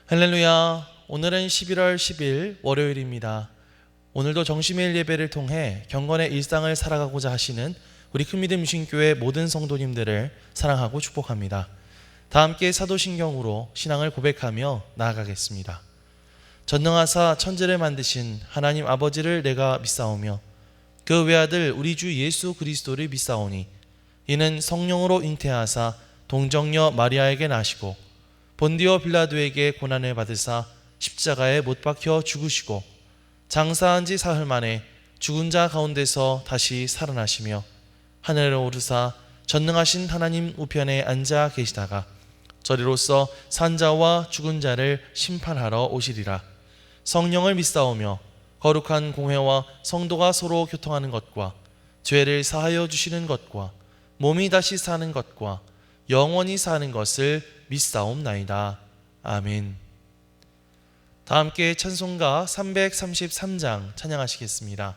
할렐루야. 오늘은 11월 10일 월요일입니다. 오늘도 정시매일 예배를 통해 경건의 일상을 살아가고자 하시는 우리 큰믿음유신교회 모든 성도님들을 사랑하고 축복합니다. 다 함께 사도신경으로 신앙을 고백하며 나아가겠습니다. 전능하사 천지를 만드신 하나님 아버지를 내가 믿사오며 그 외아들 우리 주 예수 그리스도를 믿사오니 이는 성령으로 잉태하사 동정녀 마리아에게 나시고 본디오 빌라도에게 고난을 받으사 십자가에 못 박혀 죽으시고 장사한 지 사흘 만에 죽은 자 가운데서 다시 살아나시며 하늘로 오르사 전능하신 하나님 우편에 앉아 계시다가 저리로서 산자와 죽은 자를 심판하러 오시리라. 성령을 믿사오며 거룩한 공회와 성도가 서로 교통하는 것과 죄를 사하여 주시는 것과 몸이 다시 사는 것과 영원히 사는 것을 믿사옵나이다. 아멘. 다 함께 찬송가 333장 찬양하시겠습니다.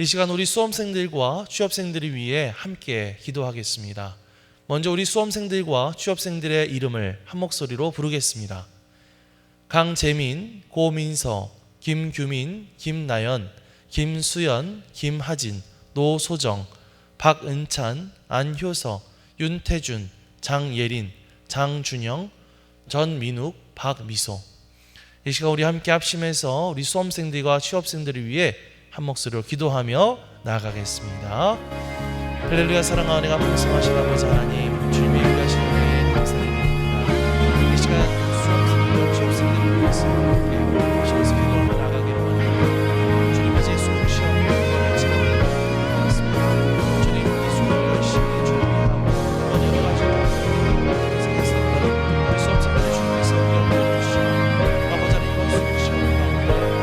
이 시간 우리 수험생들과 취업생들을 위해 함께 기도하겠습니다. 먼저 우리 수험생들과 취업생들의 이름을 한 목소리로 부르겠습니다. 강재민, 고민서, 김규민, 김나연, 김수연, 김하진, 노소정, 박은찬, 안효서, 윤태준, 장예린, 장준영, 전민욱, 박미소. 이 시간 우리 함께 합심해서 우리 수험생들과 취업생들을 위해 한 목소리로 기도하며 나아가겠습니다. 할렐루야. 사랑하는 내가 풍성하신 아버지 하나님, 주님의 위하신 은혜에 감사드립니다. 이 시간 수험생들, 취업생들을 위해서 하시면서 기도하며 나아가기를 원합니다. 주님, 이제 수능 시험을 지나가고 있습니다. 주님, 이 수능을 시험에 준비하고 여러 가지 세상에서 우리 수험생들을 주님께서 연구해 주시고 아버지 하나님, 이번 수능 시험 가운데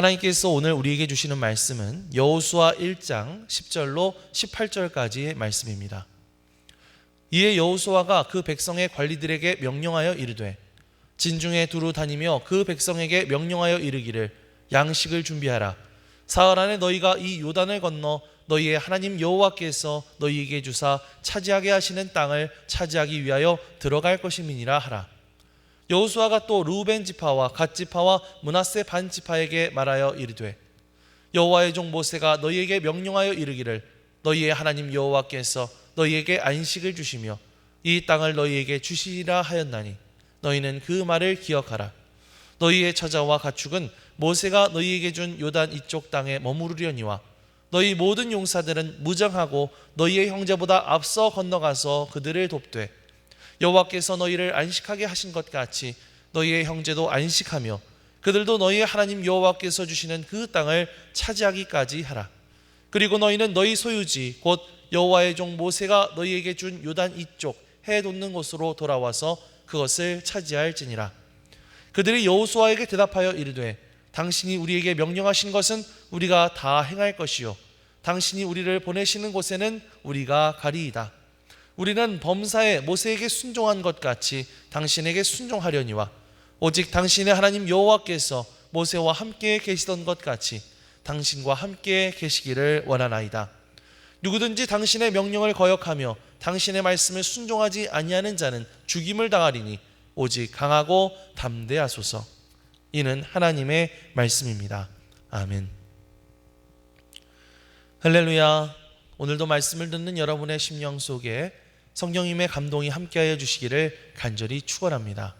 하나님께서 오늘 우리에게 주시는 말씀은 여호수아 1장 10절로 18절까지의 말씀입니다. 이에 여호수아가 그 백성의 관리들에게 명령하여 이르되 진중에 두루 다니며 그 백성에게 명령하여 이르기를 양식을 준비하라. 사흘 안에 너희가 이 요단을 건너 너희의 하나님 여호와께서 너희에게 주사 차지하게 하시는 땅을 차지하기 위하여 들어갈 것임이니라 하라. 여호수아가 또 르우벤 지파와 갓 지파와 므낫세 반 지파에게 말하여 이르되 여호와의 종 모세가 너희에게 명령하여 이르기를 너희의 하나님 여호와께서 너희에게 안식을 주시며 이 땅을 너희에게 주시리라 하였나니 너희는 그 말을 기억하라. 너희의 처자와 가축은 모세가 너희에게 준 요단 이쪽 땅에 머무르려니와 너희 모든 용사들은 무장하고 너희의 형제보다 앞서 건너가서 그들을 돕되 여호와께서 너희를 안식하게 하신 것 같이 너희의 형제도 안식하며 그들도 너희의 하나님 여호와께서 주시는 그 땅을 차지하기까지 하라. 그리고 너희는 너희 소유지 곧 여호와의 종 모세가 너희에게 준 요단 이쪽 해 돋는 곳으로 돌아와서 그것을 차지할지니라. 그들이 여호수아에게 대답하여 이르되 당신이 우리에게 명령하신 것은 우리가 다 행할 것이요 당신이 우리를 보내시는 곳에는 우리가 가리이다. 우리는 범사에 모세에게 순종한 것 같이 당신에게 순종하려니와 오직 당신의 하나님 여호와께서 모세와 함께 계시던 것 같이 당신과 함께 계시기를 원하나이다. 누구든지 당신의 명령을 거역하며 당신의 말씀을 순종하지 아니하는 자는 죽임을 당하리니 오직 강하고 담대하소서. 이는 하나님의 말씀입니다. 아멘. 할렐루야. 오늘도 말씀을 듣는 여러분의 심령 속에 성령님의 감동이 함께하여 주시기를 간절히 축원합니다.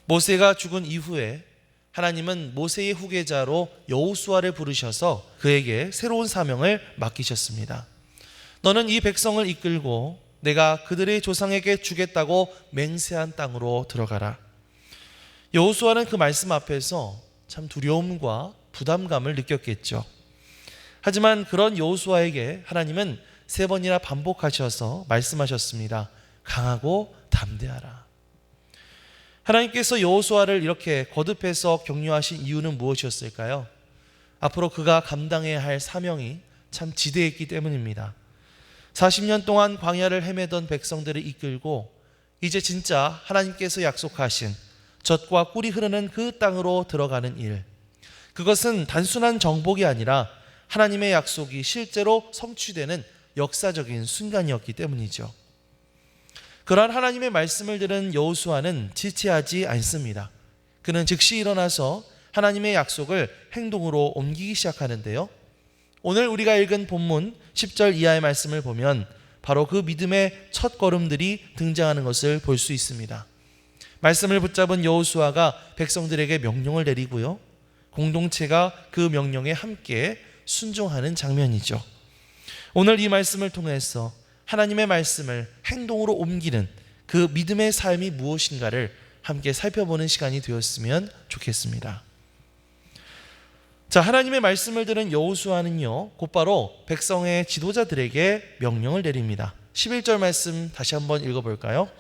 모세가 죽은 이후에 하나님은 모세의 후계자로 여호수아를 부르셔서 그에게 새로운 사명을 맡기셨습니다. 너는 이 백성을 이끌고 내가 그들의 조상에게 주겠다고 맹세한 땅으로 들어가라. 여호수아는 그 말씀 앞에서 참 두려움과 부담감을 느꼈겠죠. 하지만 그런 여호수아에게 하나님은 3번이나 반복하셔서 말씀하셨습니다. 강하고 담대하라. 하나님께서 여호수아를 이렇게 거듭해서 격려하신 이유는 무엇이었을까요? 앞으로 그가 감당해야 할 사명이 참 지대했기 때문입니다. 40년 동안 광야를 헤매던 백성들을 이끌고 이제 진짜 하나님께서 약속하신 젖과 꿀이 흐르는 그 땅으로 들어가는 일, 그것은 단순한 정복이 아니라 하나님의 약속이 실제로 성취되는 역사적인 순간이었기 때문이죠. 그러한 하나님의 말씀을 들은 여호수아는 지체하지 않습니다. 그는 즉시 일어나서 하나님의 약속을 행동으로 옮기기 시작하는데요. 오늘 우리가 읽은 본문 10절 이하의 말씀을 보면 바로 그 믿음의 첫 걸음들이 등장하는 것을 볼 수 있습니다. 말씀을 붙잡은 여호수아가 백성들에게 명령을 내리고요, 공동체가 그 명령에 함께 순종하는 장면이죠. 오늘 이 말씀을 통해서 하나님의 말씀을 행동으로 옮기는 그 믿음의 삶이 무엇인가를 함께 살펴보는 시간이 되었으면 좋겠습니다. 자, 하나님의 말씀을 들은 여호수아는요, 곧바로 백성의 지도자들에게 명령을 내립니다. 11절 말씀 다시 한번 읽어볼까요?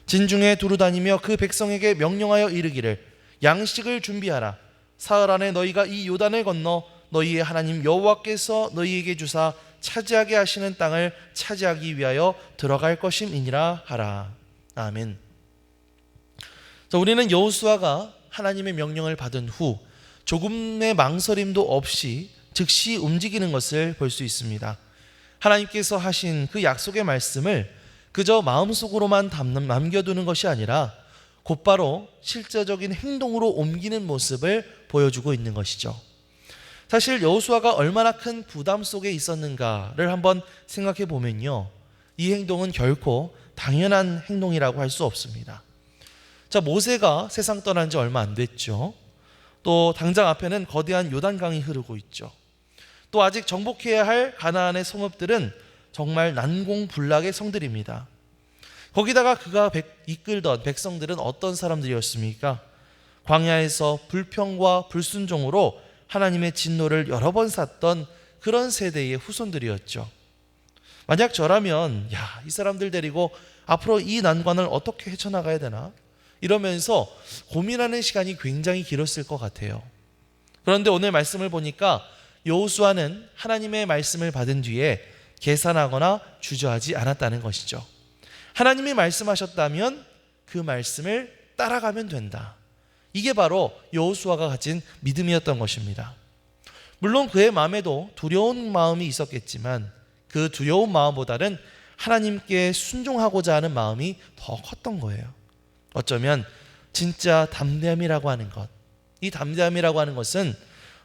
진중에 두루 다니며 그 백성에게 명령하여 이르기를 양식을 준비하라. 사흘 안에 너희가 이 요단을 건너 너희의 하나님 여호와께서 너희에게 주사 차지하게 하시는 땅을 차지하기 위하여 들어갈 것임이니라 하라. 아멘. 자, 우리는 여호수아가 하나님의 명령을 받은 후 조금의 망설임도 없이 즉시 움직이는 것을 볼 수 있습니다. 하나님께서 하신 그 약속의 말씀을 그저 마음속으로만 남겨두는 것이 아니라 곧바로 실제적인 행동으로 옮기는 모습을 보여주고 있는 것이죠. 사실 여호수아가 얼마나 큰 부담 속에 있었는가를 한번 생각해 보면요, 이 행동은 결코 당연한 행동이라고 할 수 없습니다. 자, 모세가 세상 떠난 지 얼마 안 됐죠. 또 당장 앞에는 거대한 요단강이 흐르고 있죠. 또 아직 정복해야 할 가나안의 성읍들은 정말 난공불락의 성들입니다. 거기다가 그가 이끌던 백성들은 어떤 사람들이었습니까? 광야에서 불평과 불순종으로 하나님의 진노를 여러 번 샀던 그런 세대의 후손들이었죠. 만약 저라면 이 사람들 데리고 앞으로 이 난관을 어떻게 헤쳐나가야 되나? 이러면서 고민하는 시간이 굉장히 길었을 것 같아요. 그런데 오늘 말씀을 보니까 여호수아는 하나님의 말씀을 받은 뒤에 계산하거나 주저하지 않았다는 것이죠. 하나님이 말씀하셨다면 그 말씀을 따라가면 된다. 이게 바로 여호수아가 가진 믿음이었던 것입니다. 물론 그의 마음에도 두려운 마음이 있었겠지만 그 두려운 마음보다는 하나님께 순종하고자 하는 마음이 더 컸던 거예요. 어쩌면 진짜 담대함이라고 하는 것, 이 담대함이라고 하는 것은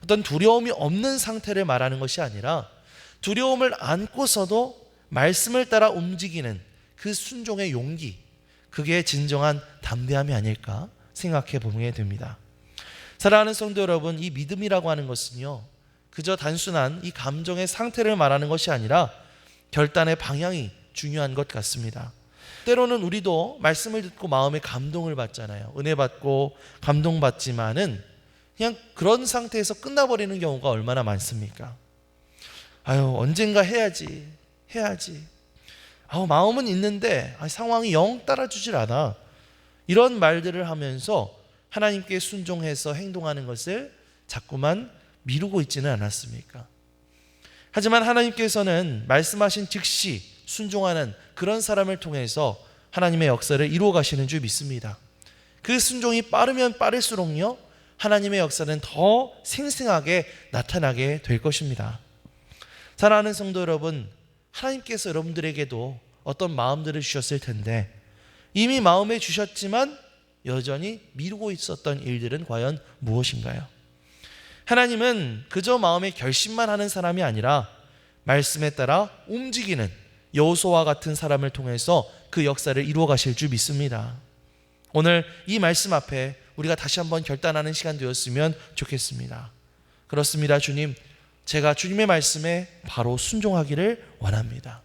어떤 두려움이 없는 상태를 말하는 것이 아니라 두려움을 안고서도 말씀을 따라 움직이는 그 순종의 용기, 그게 진정한 담대함이 아닐까 생각해 보게 됩니다. 사랑하는 성도 여러분, 이 믿음이라고 하는 것은요, 그저 단순한 이 감정의 상태를 말하는 것이 아니라 결단의 방향이 중요한 것 같습니다. 때로는 우리도 말씀을 듣고 마음에 감동을 받잖아요. 은혜 받고 감동받지만은 그냥 그런 상태에서 끝나버리는 경우가 얼마나 많습니까? 아유, 언젠가 해야지. 마음은 있는데 상황이 영 따라주질 않아. 이런 말들을 하면서 하나님께 순종해서 행동하는 것을 자꾸만 미루고 있지는 않았습니까? 하지만 하나님께서는 말씀하신 즉시 순종하는 그런 사람을 통해서 하나님의 역사를 이루어 가시는 줄 믿습니다. 그 순종이 빠르면 빠를수록요, 하나님의 역사는 더 생생하게 나타나게 될 것입니다. 사랑하는 성도 여러분, 하나님께서 여러분들에게도 어떤 마음들을 주셨을 텐데 이미 마음에 주셨지만 여전히 미루고 있었던 일들은 과연 무엇인가요? 하나님은 그저 마음에 결심만 하는 사람이 아니라 말씀에 따라 움직이는 여호수아와 같은 사람을 통해서 그 역사를 이루어 가실 줄 믿습니다. 오늘 이 말씀 앞에 우리가 다시 한번 결단하는 시간 되었으면 좋겠습니다. 그렇습니다. 주님, 제가 주님의 말씀에 바로 순종하기를 원합니다.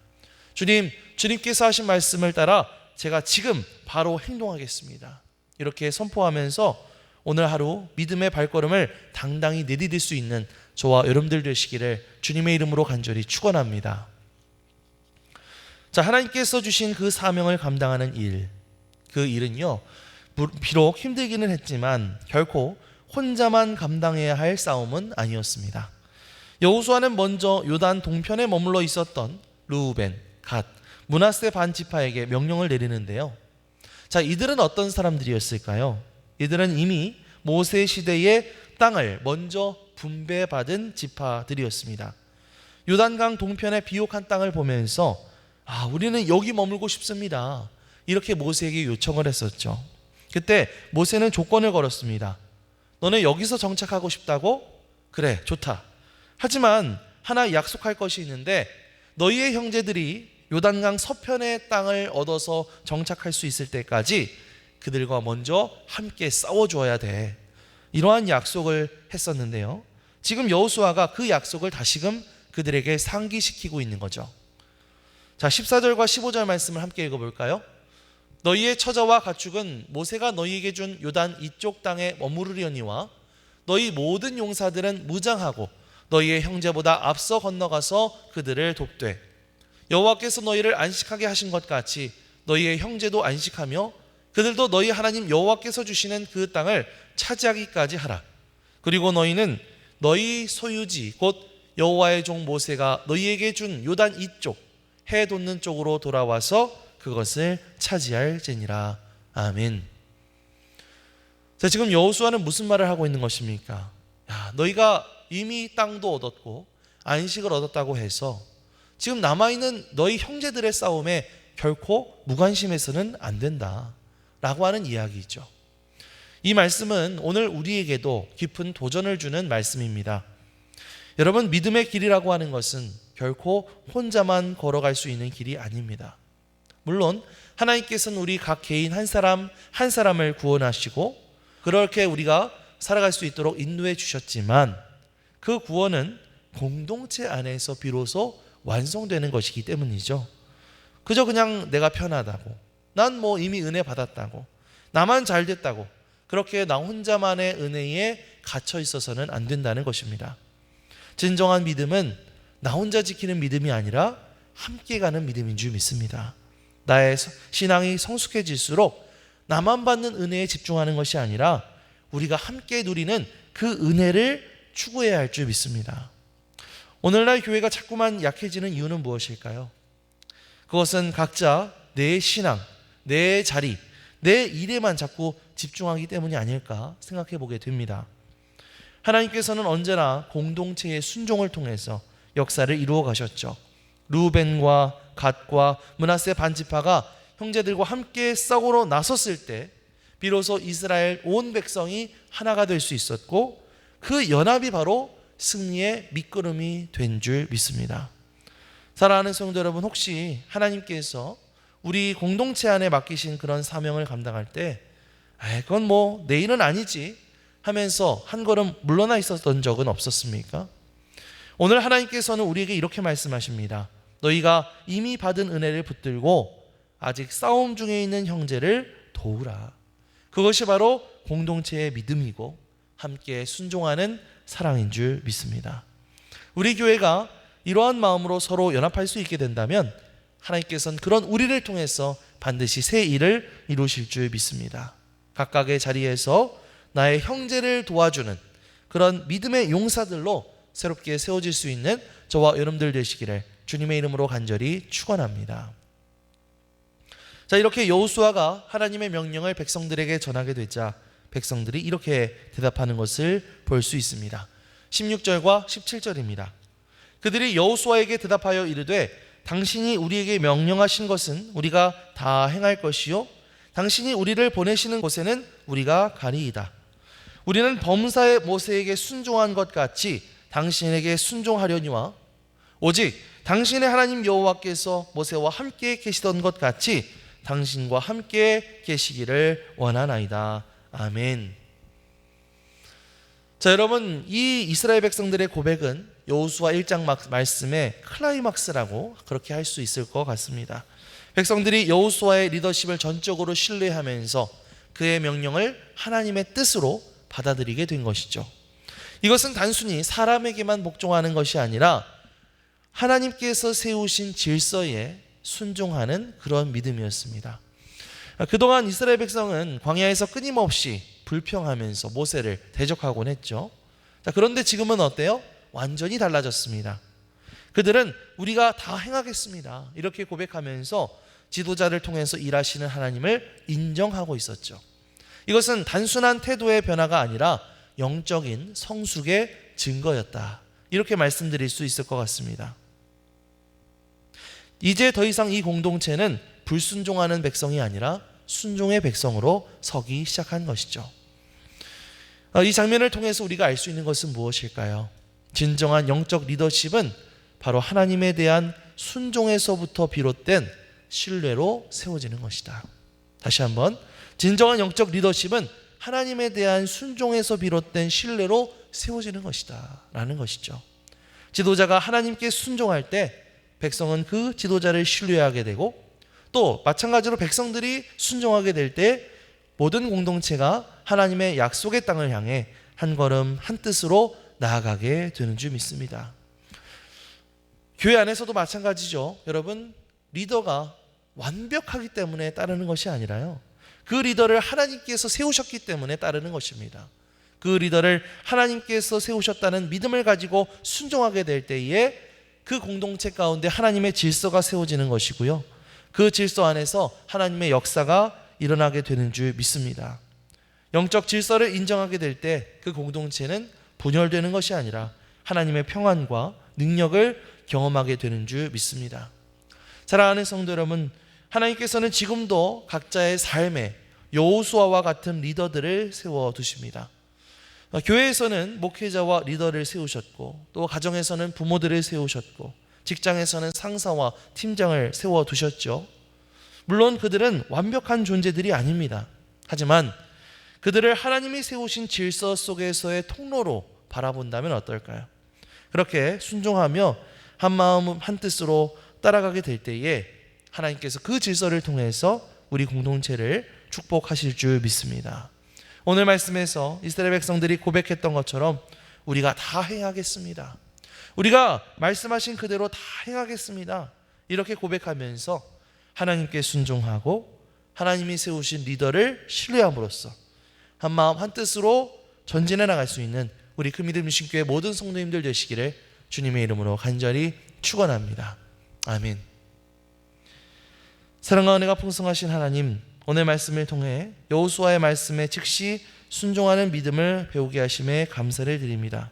주님께서 하신 말씀을 따라 제가 지금 바로 행동하겠습니다. 이렇게 선포하면서 오늘 하루 믿음의 발걸음을 당당히 내디딜 수 있는 저와 여러분들 되시기를 주님의 이름으로 간절히 축원합니다. 자, 하나님께서 주신 그 사명을 감당하는 일, 그 일은요, 비록 힘들기는 했지만 결코 혼자만 감당해야 할 싸움은 아니었습니다. 여호수아는 먼저 요단 동편에 머물러 있었던 르우벤, 갓, 므낫세 반 지파에게 명령을 내리는데요. 자, 이들은 어떤 사람들이었을까요? 이들은 이미 모세 시대의 땅을 먼저 분배받은 지파들이었습니다. 요단강 동편의 비옥한 땅을 보면서 우리는 여기 머물고 싶습니다. 이렇게 모세에게 요청을 했었죠. 그때 모세는 조건을 걸었습니다. 너네 여기서 정착하고 싶다고? 그래, 좋다. 하지만 하나 약속할 것이 있는데 너희의 형제들이 요단강 서편의 땅을 얻어서 정착할 수 있을 때까지 그들과 먼저 함께 싸워줘야 돼. 이러한 약속을 했었는데요. 지금 여호수아가 그 약속을 다시금 그들에게 상기시키고 있는 거죠. 자, 14절과 15절 말씀을 함께 읽어볼까요? 너희의 처자와 가축은 모세가 너희에게 준 요단 이쪽 땅에 머무르려니와 너희 모든 용사들은 무장하고 너희의 형제보다 앞서 건너가서 그들을 돕되 여호와께서 너희를 안식하게 하신 것 같이 너희의 형제도 안식하며 그들도 너희 하나님 여호와께서 주시는 그 땅을 차지하기까지 하라. 그리고 너희는 너희 소유지 곧 여호와의 종 모세가 너희에게 준 요단 이쪽 해 돋는 쪽으로 돌아와서 그것을 차지할지니라. 아멘. 자, 지금 여호수아는 무슨 말을 하고 있는 것입니까? 너희가 이미 땅도 얻었고 안식을 얻었다고 해서 지금 남아있는 너희 형제들의 싸움에 결코 무관심해서는 안 된다 라고 하는 이야기죠. 이 말씀은 오늘 우리에게도 깊은 도전을 주는 말씀입니다. 여러분, 믿음의 길이라고 하는 것은 결코 혼자만 걸어갈 수 있는 길이 아닙니다. 물론 하나님께서는 우리 각 개인 한 사람 한 사람을 구원하시고 그렇게 우리가 살아갈 수 있도록 인도해 주셨지만 그 구원은 공동체 안에서 비로소 완성되는 것이기 때문이죠. 그저 그냥 내가 편하다고, 난 이미 은혜 받았다고, 나만 잘 됐다고 그렇게 나 혼자만의 은혜에 갇혀 있어서는 안 된다는 것입니다. 진정한 믿음은 나 혼자 지키는 믿음이 아니라 함께 가는 믿음인 줄 믿습니다. 나의 신앙이 성숙해질수록 나만 받는 은혜에 집중하는 것이 아니라 우리가 함께 누리는 그 은혜를 추구해야 할 줄 믿습니다. 오늘날 교회가 자꾸만 약해지는 이유는 무엇일까요? 그것은 각자 내 신앙, 내 자리, 내 일에만 자꾸 집중하기 때문이 아닐까 생각해 보게 됩니다. 하나님께서는 언제나 공동체의 순종을 통해서 역사를 이루어 가셨죠. 루벤과 갓과 므낫세 반지파가 형제들과 함께 싸우러 나섰을 때 비로소 이스라엘 온 백성이 하나가 될 수 있었고, 그 연합이 바로 승리의 밑거름이 된 줄 믿습니다. 사랑하는 성도 여러분, 혹시 하나님께서 우리 공동체 안에 맡기신 그런 사명을 감당할 때 그건 뭐 내 일은 아니지 하면서 한 걸음 물러나 있었던 적은 없었습니까? 오늘 하나님께서는 우리에게 이렇게 말씀하십니다. 너희가 이미 받은 은혜를 붙들고 아직 싸움 중에 있는 형제를 도우라. 그것이 바로 공동체의 믿음이고 함께 순종하는 사랑인 줄 믿습니다. 우리 교회가 이러한 마음으로 서로 연합할 수 있게 된다면 하나님께서는 그런 우리를 통해서 반드시 새 일을 이루실 줄 믿습니다. 각각의 자리에서 나의 형제를 도와주는 그런 믿음의 용사들로 새롭게 세워질 수 있는 저와 여러분들 되시기를 주님의 이름으로 간절히 축원합니다. 자, 이렇게 여호수아가 하나님의 명령을 백성들에게 전하게 되자 백성들이 이렇게 대답하는 것을 볼 수 있습니다. 16절과 17절입니다. 그들이 여호수아에게 대답하여 이르되 당신이 우리에게 명령하신 것은 우리가 다 행할 것이요 당신이 우리를 보내시는 곳에는 우리가 가리이다. 우리는 범사의 모세에게 순종한 것 같이 당신에게 순종하려니와 오직 당신의 하나님 여호와께서 모세와 함께 계시던 것 같이 당신과 함께 계시기를 원하나이다. 아멘. 자, 여러분, 이 이스라엘 백성들의 고백은 여호수아 1장 말씀의 클라이막스라고 그렇게 할 수 있을 것 같습니다. 백성들이 여호수아의 리더십을 전적으로 신뢰하면서 그의 명령을 하나님의 뜻으로 받아들이게 된 것이죠. 이것은 단순히 사람에게만 복종하는 것이 아니라 하나님께서 세우신 질서에 순종하는 그런 믿음이었습니다. 그동안 이스라엘 백성은 광야에서 끊임없이 불평하면서 모세를 대적하곤 했죠. 그런데 지금은 어때요? 완전히 달라졌습니다. 그들은 우리가 다 행하겠습니다 이렇게 고백하면서 지도자를 통해서 일하시는 하나님을 인정하고 있었죠. 이것은 단순한 태도의 변화가 아니라 영적인 성숙의 증거였다, 이렇게 말씀드릴 수 있을 것 같습니다. 이제 더 이상 이 공동체는 불순종하는 백성이 아니라 순종의 백성으로 서기 시작한 것이죠. 이 장면을 통해서 우리가 알 수 있는 것은 무엇일까요? 진정한 영적 리더십은 바로 하나님에 대한 순종에서부터 비롯된 신뢰로 세워지는 것이다. 다시 한번, 진정한 영적 리더십은 하나님에 대한 순종에서 비롯된 신뢰로 세워지는 것이다 라는 것이죠. 지도자가 하나님께 순종할 때 백성은 그 지도자를 신뢰하게 되고, 또 마찬가지로 백성들이 순종하게 될 때 모든 공동체가 하나님의 약속의 땅을 향해 한 걸음 한 뜻으로 나아가게 되는 줄 믿습니다. 교회 안에서도 마찬가지죠. 여러분, 리더가 완벽하기 때문에 따르는 것이 아니라요, 그 리더를 하나님께서 세우셨기 때문에 따르는 것입니다. 그 리더를 하나님께서 세우셨다는 믿음을 가지고 순종하게 될 때에 그 공동체 가운데 하나님의 질서가 세워지는 것이고요, 그 질서 안에서 하나님의 역사가 일어나게 되는 줄 믿습니다. 영적 질서를 인정하게 될 때 그 공동체는 분열되는 것이 아니라 하나님의 평안과 능력을 경험하게 되는 줄 믿습니다. 사랑하는 성도 여러분, 하나님께서는 지금도 각자의 삶에 여호수아와 같은 리더들을 세워두십니다. 교회에서는 목회자와 리더를 세우셨고, 또 가정에서는 부모들을 세우셨고, 직장에서는 상사와 팀장을 세워두셨죠. 물론 그들은 완벽한 존재들이 아닙니다. 하지만 그들을 하나님이 세우신 질서 속에서의 통로로 바라본다면 어떨까요? 그렇게 순종하며 한 마음 한 뜻으로 따라가게 될 때에 하나님께서 그 질서를 통해서 우리 공동체를 축복하실 줄 믿습니다. 오늘 말씀에서 이스라엘 백성들이 고백했던 것처럼 우리가 다 행하겠습니다, 우리가 말씀하신 그대로 다 행하겠습니다, 이렇게 고백하면서 하나님께 순종하고 하나님이 세우신 리더를 신뢰함으로써 한 마음 한 뜻으로 전진해 나갈 수 있는 우리 그 믿음 유신교회 모든 성도님들 되시기를 주님의 이름으로 간절히 축원합니다. 아멘. 사랑과 은혜가 풍성하신 하나님, 오늘 말씀을 통해 여호수아의 말씀에 즉시 순종하는 믿음을 배우게 하심에 감사를 드립니다.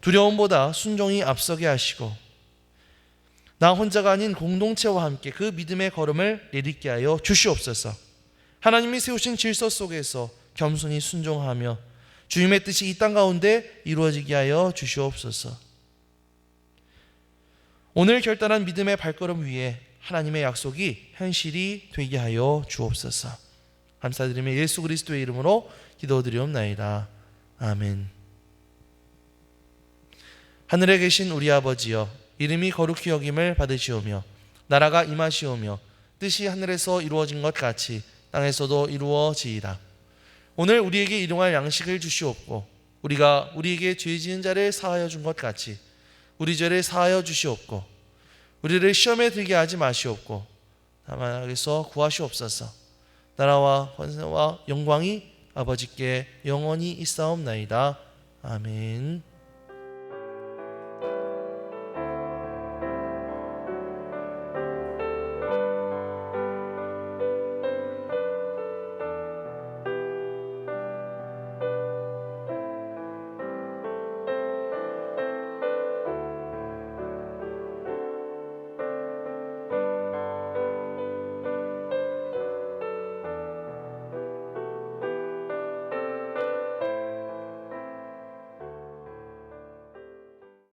두려움보다 순종이 앞서게 하시고 나 혼자가 아닌 공동체와 함께 그 믿음의 걸음을 내딛게 하여 주시옵소서. 하나님이 세우신 질서 속에서 겸손히 순종하며 주님의 뜻이 이 땅 가운데 이루어지게 하여 주시옵소서. 오늘 결단한 믿음의 발걸음 위에 하나님의 약속이 현실이 되게 하여 주옵소서. 감사드리며 예수 그리스도의 이름으로 기도드리옵나이다. 아멘. 하늘에 계신 우리 아버지여, 이름이 거룩히 여김을 받으시오며 나라가 임하시오며 뜻이 하늘에서 이루어진 것 같이 땅에서도 이루어지이다. 오늘 우리에게 일용할 양식을 주시옵고 우리가 우리에게 죄 지은 자를 사하여 준 것 같이 우리 죄를 사하여 주시옵고 우리를 시험에 들게 하지 마시옵고 다만 악에서 구하시옵소서. 나라와 권세와 영광이 아버지께 영원히 있사옵나이다. 아멘.